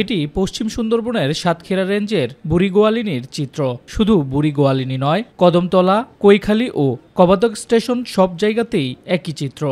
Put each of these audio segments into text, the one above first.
এটি পশ্চিম সুন্দরবনের সাতক্ষীরা রেঞ্জের বুড়িগোয়ালিনীর চিত্র। শুধু বুড়িগোয়ালিনী নয়, কদমতলা, কৈখালী ও কবাদক স্টেশন সব জায়গাতেই একই চিত্র।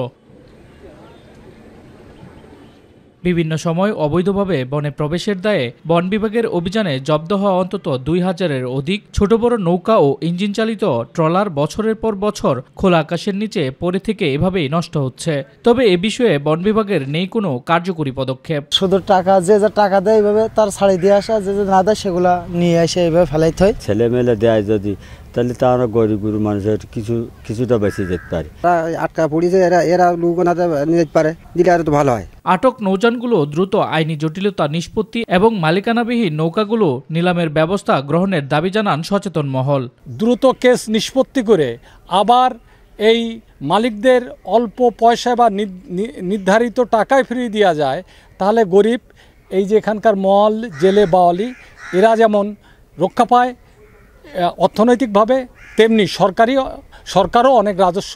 বিভিন্ন সময় অবৈধভাবে বনে প্রবেশের দায়ে বন বিভাগের অভিযানে জব্দ হওয়া অন্তত 2000-এর অধিক ছোট বড় নৌকা ও ইঞ্জিন চালিত ট্রলার বছরের পর বছর খোলা আকাশের নিচে পড়ে থেকে এভাবেই নষ্ট হচ্ছে। তবে এ বিষয়ে বন বিভাগের নেই কোনো কার্যকরী পদক্ষেপ। শুধু টাকা যে টাকা দেয় এইভাবে তার ছাড়ি দিয়ে আসা, যে না দেয় সেগুলা নিয়ে এসে এইভাবে ফেলাইতে হয়। ছেলে মেলে দেয় যদি, তাহলে তারা গরিব গরু মানুষের কিছুটা বেশি যেতে পারে। আটকা পড়ি যে এরা লোকনাতে নিতে পারে, দিলে আরো তো ভালো হয়। আটক নৌযানগুলো দ্রুত আইনি জটিলতা নিষ্পত্তি এবং মালিকানাবিহীন নৌকাগুলো নিলামের ব্যবস্থা গ্রহণের দাবি জানান সচেতন মহল। দ্রুত কেস নিষ্পত্তি করে আবার এই মালিকদের অল্প পয়সা বা নির্ধারিত টাকায় ফিরিয়ে দেওয়া যায়, তাহলে গরিব এই যে এখানকার মল, জেলে, বাওয়ালি এরা যেমন রক্ষা পায় অর্থনৈতিকভাবে, তেমনি সরকারও অনেক রাজস্ব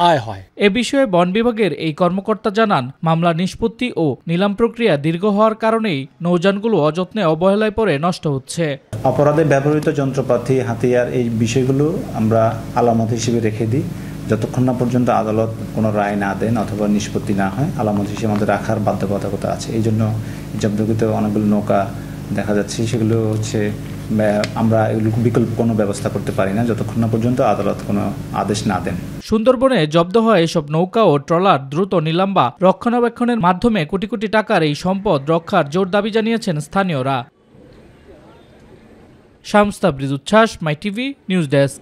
আয় হয়। এ বিষয়ে বন বিভাগের এই কর্মকর্তা জানান, মামলা নিষ্পত্তি ও নিলাম প্রক্রিয়া দীর্ঘ হওয়ার কারণেই নৌযানগুলো অযত্নে অবহেলায় পড়ে নষ্ট হচ্ছে। অপরাধে ব্যবহৃত যন্ত্রপাতি, হাতিয়ার এই বিষয়গুলো আমরা আলামত হিসেবে রেখে দিই। যতক্ষণ না পর্যন্ত আদালত কোনো রায় না দেন অথবা নিষ্পত্তি না হয়, আলামত হিসেবে আমাদের রাখার বাধ্যবাধকতা আছে। এই জন্য জব্দকৃত অনেকগুলো নৌকা দেখা যাচ্ছে, সেগুলো হচ্ছে আমরা এগুলো বিকল্প কোনো ব্যবস্থা করতে পারি না যতক্ষণ না পর্যন্ত আদালত কোনো আদেশ না দেন। সুন্দরবনে জব্দ হয় এসব নৌকা ও ট্রলার দ্রুত নিলাম বা রক্ষণাবেক্ষণের মাধ্যমে কোটি কোটি টাকার এই সম্পদ রক্ষার জোর দাবি জানিয়েছেন স্থানীয়রা। শামস তাবরিজ উচ্ছ্বাস, মাই টিভি নিউজ ডেস্ক।